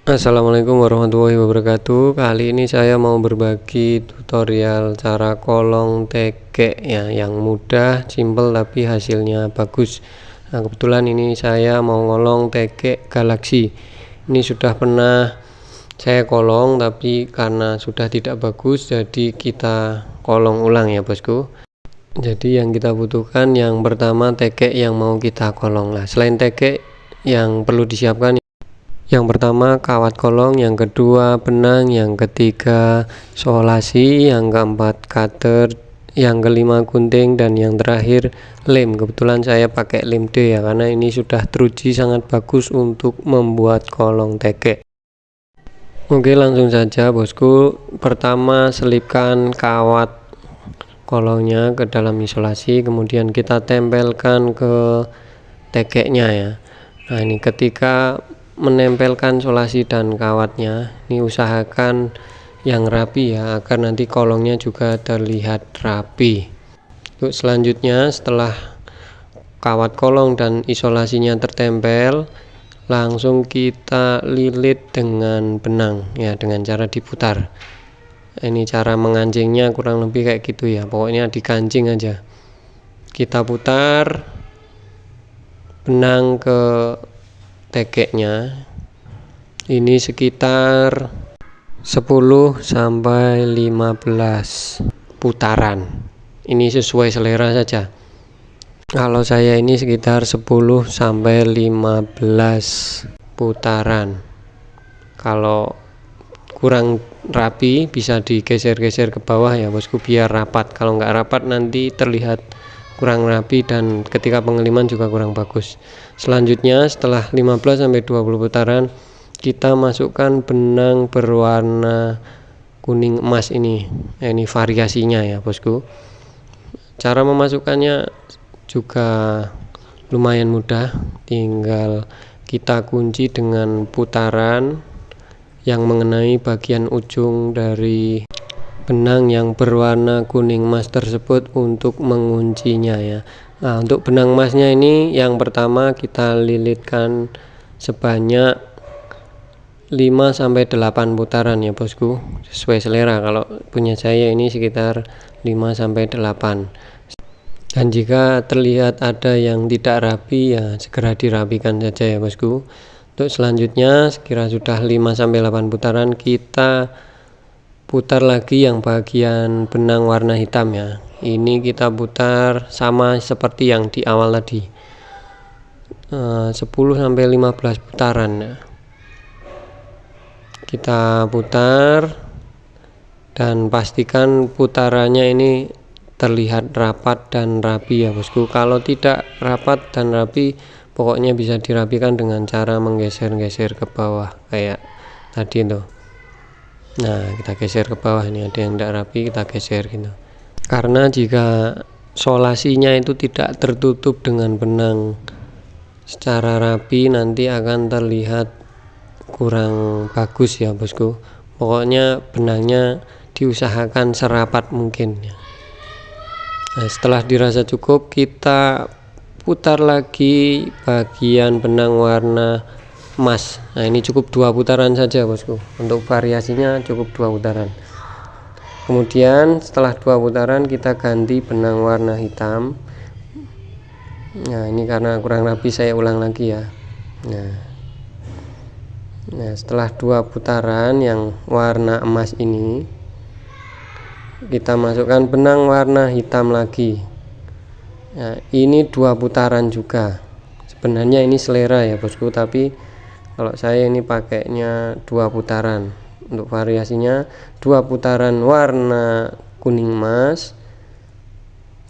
Assalamualaikum warahmatullahi wabarakatuh. Kali ini saya mau berbagi tutorial cara kolong tekek ya, yang mudah, simple tapi hasilnya bagus. Nah, kebetulan ini saya mau ngolong tekek Galaxy. Ini sudah pernah saya kolong tapi karena sudah tidak bagus, jadi kita kolong ulang ya bosku. Jadi yang kita butuhkan yang pertama tekek yang mau kita kolong. Nah, selain tekek yang perlu disiapkan, yang pertama kawat kolong, yang kedua benang, yang ketiga solasi, yang keempat cutter, yang kelima gunting, dan yang terakhir lem. Kebetulan saya pakai lem D ya, karena ini sudah teruji sangat bagus untuk membuat kolong tekek. Oke, langsung saja bosku. Pertama selipkan kawat kolongnya ke dalam isolasi, kemudian kita tempelkan ke tekeknya ya. Nah, ini ketika menempelkan solasi dan kawatnya, ini usahakan yang rapi ya, agar nanti kolongnya juga terlihat rapi. Untuk selanjutnya, setelah kawat kolong dan isolasinya tertempel, langsung kita lilit dengan benang ya, dengan cara diputar. Ini cara mengancingnya kurang lebih kayak gitu ya, pokoknya dikancing aja. Kita putar benang ke tekeknya ini sekitar 10 sampai 15 putaran. Ini sesuai selera saja. Kalau saya ini sekitar 10 sampai 15 putaran. Kalau kurang rapi bisa digeser-geser ke bawah ya bosku, biar rapat. Kalau nggak rapat nanti terlihat kurang rapi dan ketika pengeliman juga kurang bagus. Selanjutnya setelah 15 sampai 20 putaran, kita masukkan benang berwarna kuning emas ini. Ini variasinya ya bosku. Cara memasukkannya juga lumayan mudah, tinggal kita kunci dengan putaran yang mengenai bagian ujung dari benang yang berwarna kuning emas tersebut untuk menguncinya ya. Nah, untuk benang emasnya ini yang pertama kita lilitkan sebanyak 5 sampai 8 putaran ya bosku, sesuai selera. Kalau punya saya ini sekitar 5 sampai 8. Dan jika terlihat ada yang tidak rapi ya segera dirapikan saja ya bosku. Untuk selanjutnya sekira sudah 5 sampai 8 putaran, kita putar lagi yang bagian benang warna hitam ya. Ini kita putar sama seperti yang di awal tadi, 10 sampai 15 putaran ya. Kita putar dan pastikan putarannya ini terlihat rapat dan rapi ya bosku. Kalau tidak rapat dan rapi, pokoknya bisa dirapikan dengan cara menggeser-geser ke bawah kayak tadi tuh. Nah, kita geser ke bawah, ini ada yang tidak rapi, kita geser gitu. Karena jika solasinya itu tidak tertutup dengan benang secara rapi, nanti akan terlihat kurang bagus ya bosku. Pokoknya benangnya diusahakan serapat mungkin ya. Nah, setelah dirasa cukup, kita putar lagi bagian benang warna emas. Nah, ini cukup 2 putaran saja bosku. Untuk variasinya cukup 2 putaran. Kemudian setelah 2 putaran kita ganti benang warna hitam. Nah, ini karena kurang rapi saya ulang lagi ya. Nah, setelah 2 putaran yang warna emas ini, kita masukkan benang warna hitam lagi. Nah, ini 2 putaran juga. Sebenarnya ini selera ya bosku, tapi kalau saya ini pakainya 2 putaran. Untuk variasinya 2 putaran warna kuning emas,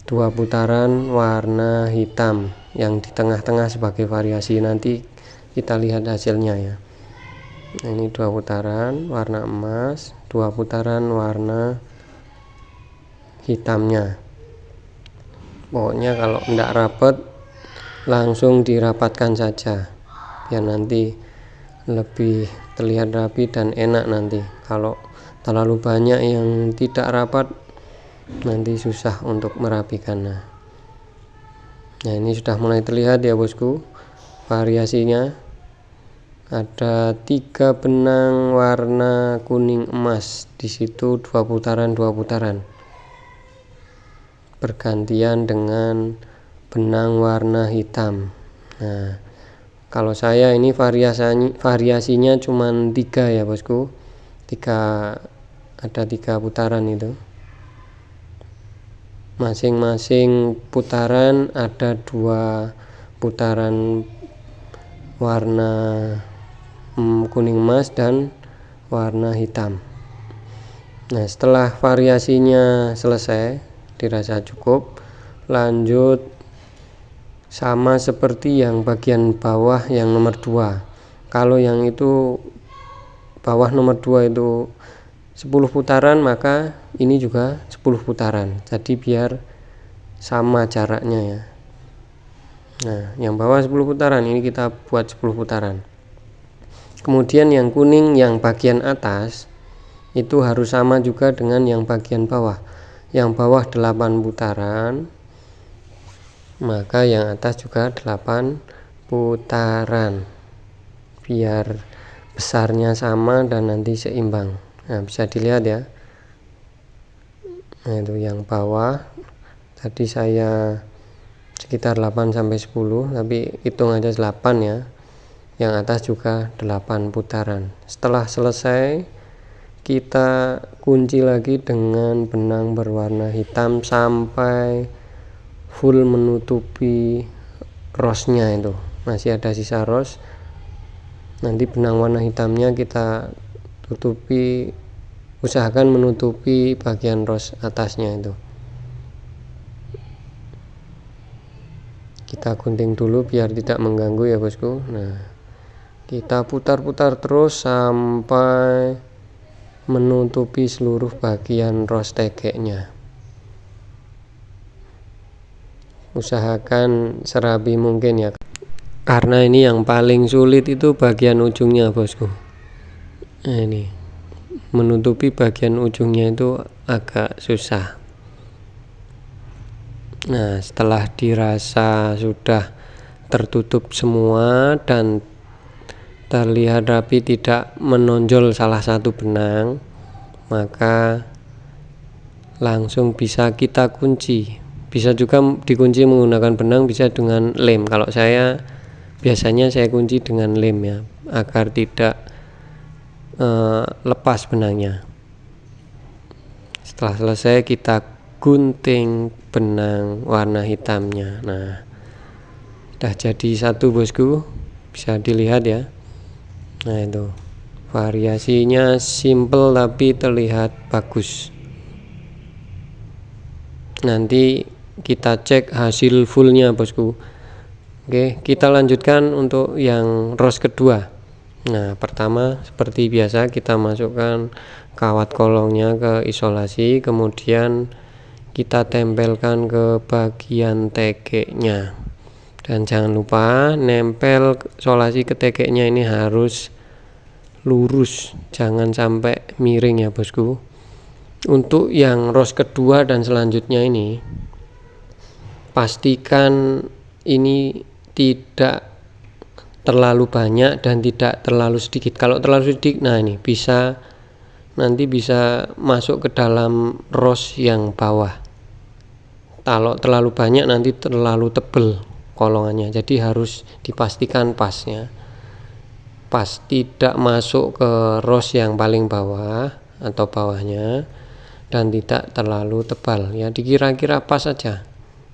2 putaran warna hitam yang di tengah-tengah sebagai variasi. Nanti kita lihat hasilnya ya. Nah, ini 2 putaran warna emas, 2 putaran warna hitamnya. Pokoknya kalau tidak rapat langsung dirapatkan saja biar nanti lebih terlihat rapi dan enak nanti. Kalau terlalu banyak yang tidak rapat nanti susah untuk merapikannya. Nah, ini sudah mulai terlihat ya bosku variasinya. ada 3 benang warna kuning emas, di situ 2 putaran bergantian dengan benang warna hitam. Nah, kalau saya ini variasinya cuma 3 ya bosku, ada 3 putaran itu. Masing-masing putaran ada 2 putaran warna kuning emas dan warna hitam. Nah, setelah variasinya selesai, dirasa cukup, lanjut sama seperti yang bagian bawah yang nomor 2. Kalau yang itu bawah nomor 2 itu 10 putaran, maka ini juga 10 putaran, jadi biar sama jaraknya ya. Nah, yang bawah 10 putaran, ini kita buat 10 putaran. Kemudian yang kuning yang bagian atas itu harus sama juga dengan yang bagian bawah. Yang bawah 8 putaran, maka yang atas juga 8 putaran, biar besarnya sama dan nanti seimbang. Nah, bisa dilihat ya. Nah, itu yang bawah tadi saya sekitar 8-10, tapi hitung aja 8 ya. Yang atas juga 8 putaran. Setelah selesai, kita kunci lagi dengan benang berwarna hitam sampai full menutupi rosnya. Itu masih ada sisa ros, nanti benang warna hitamnya kita tutupi, usahakan menutupi bagian ros atasnya. Itu kita gunting dulu biar tidak mengganggu ya bosku. Nah, kita putar-putar terus sampai menutupi seluruh bagian ros tegeknya. Usahakan serapi mungkin ya, karena ini yang paling sulit itu bagian ujungnya bosku. Nah, ini menutupi bagian ujungnya itu agak susah. Nah, setelah dirasa sudah tertutup semua dan terlihat rapi, tidak menonjol salah satu benang, maka langsung bisa kita kunci. Bisa juga dikunci menggunakan benang, bisa dengan lem. Kalau saya biasanya saya kunci dengan lem ya, agar tidak lepas benangnya. Setelah selesai, kita gunting benang warna hitamnya. Nah, sudah jadi satu bosku, bisa dilihat ya. Nah, itu variasinya simple tapi terlihat bagus. Nanti kita cek hasil fullnya bosku. Oke, kita lanjutkan untuk yang ros kedua. Nah, pertama seperti biasa kita masukkan kawat kolongnya ke isolasi, kemudian kita tempelkan ke bagian tegeknya. Dan jangan lupa nempel isolasi ke tegeknya ini harus lurus, jangan sampai miring ya bosku. Untuk yang ros kedua dan selanjutnya ini, pastikan ini tidak terlalu banyak dan tidak terlalu sedikit. Kalau terlalu sedikit, nah ini nanti bisa masuk ke dalam ros yang bawah. Kalau terlalu banyak nanti terlalu tebal kolongannya, jadi harus dipastikan pasnya, pas tidak masuk ke ros yang paling bawah atau bawahnya, dan tidak terlalu tebal ya, dikira-kira pas saja,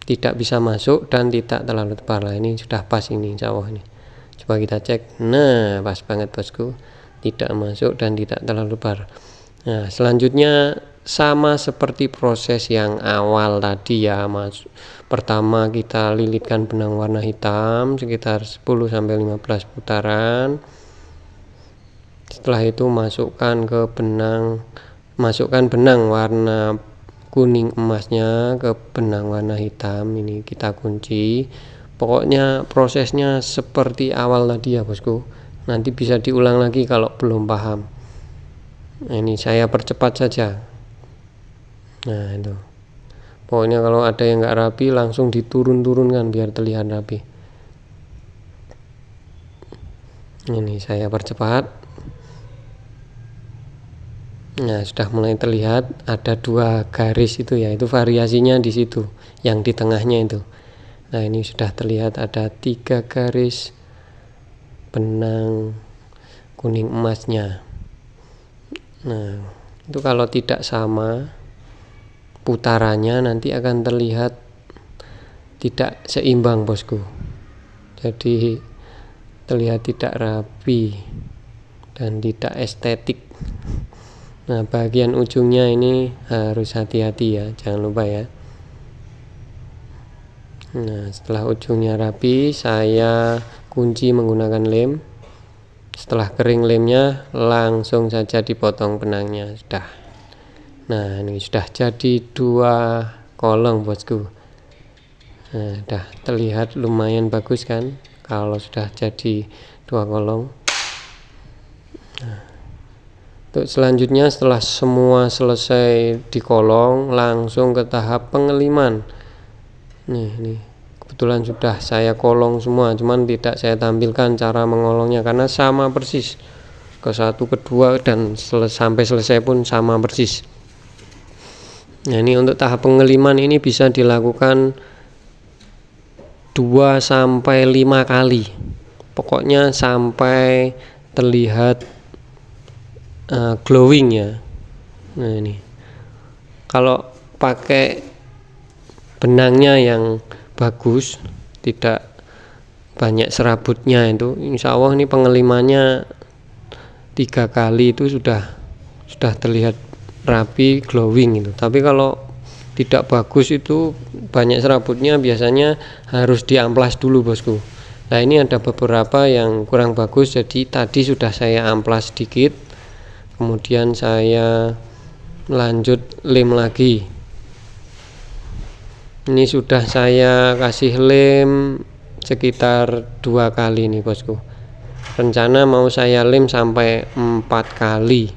tidak bisa masuk dan tidak terlalu tebal. Nah, ini sudah pas ini, insya Allah ini. Coba kita cek. Nah, pas banget bosku, tidak masuk dan tidak terlalu tebal. Nah, selanjutnya sama seperti proses yang awal tadi ya mas. Pertama kita lilitkan benang warna hitam sekitar 10-15 putaran. Setelah itu masukkan benang warna kuning emasnya ke benang warna hitam, ini kita kunci. Pokoknya prosesnya seperti awal tadi ya bosku, nanti bisa diulang lagi kalau belum paham. Nah, ini saya percepat saja. Nah, itu pokoknya kalau ada yang nggak rapi langsung diturunkan biar terlihat rapi. Ini saya percepat. Nah, sudah mulai terlihat ada 2 garis itu ya, itu variasinya di situ, yang di tengahnya itu. Nah, ini sudah terlihat ada 3 garis benang kuning emasnya. Nah, itu kalau tidak sama putarannya nanti akan terlihat tidak seimbang, bosku. Jadi terlihat tidak rapi dan tidak estetik. Nah, bagian ujungnya ini harus hati-hati ya, jangan lupa ya. Nah, setelah ujungnya rapi, saya kunci menggunakan lem. Setelah kering lemnya, langsung saja dipotong benangnya. Sudah. Nah, ini sudah jadi 2 kolong, bosku. Nah, sudah terlihat lumayan bagus kan kalau sudah jadi 2 kolong. Nah, untuk selanjutnya, setelah semua selesai dikolong, langsung ke tahap pengeliman. Ini kebetulan sudah saya kolong semua, cuman tidak saya tampilkan cara mengolongnya karena sama persis ke 1, ke 2 dan sampai selesai pun sama persis. Nah, ini untuk tahap pengeliman ini bisa dilakukan 2-5 kali, pokoknya sampai terlihat glowing ya. Nah, ini kalau pakai benangnya yang bagus, tidak banyak serabutnya, itu insya Allah ini pengelimannya 3 kali itu sudah terlihat rapi, glowing itu. Tapi kalau tidak bagus itu banyak serabutnya, biasanya harus diamplas dulu, bosku. Nah, ini ada beberapa yang kurang bagus, jadi tadi sudah saya amplas sedikit, kemudian saya lanjut lem lagi. Ini sudah saya kasih lem sekitar 2 kali nih, bosku. Rencana mau saya lem sampai 4 kali.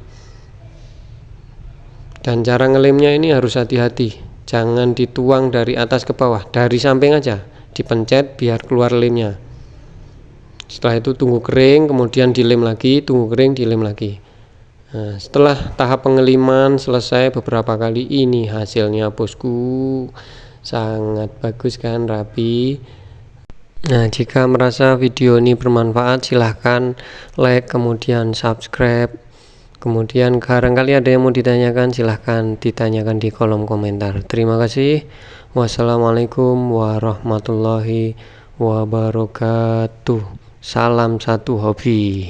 Dan cara ngelemnya ini harus hati-hati, jangan dituang dari atas ke bawah, dari samping aja dipencet biar keluar lemnya. Setelah itu tunggu kering, kemudian dilem lagi, tunggu kering, dilem lagi. Nah, setelah tahap pengeliman selesai beberapa kali, ini hasilnya, bosku. Sangat bagus kan, rapi. Nah, jika merasa video ini bermanfaat, silahkan like, kemudian subscribe. Kemudian barangkali ada yang mau ditanyakan, silahkan ditanyakan di kolom komentar. Terima kasih. Wassalamualaikum warahmatullahi wabarakatuh. Salam satu hobi.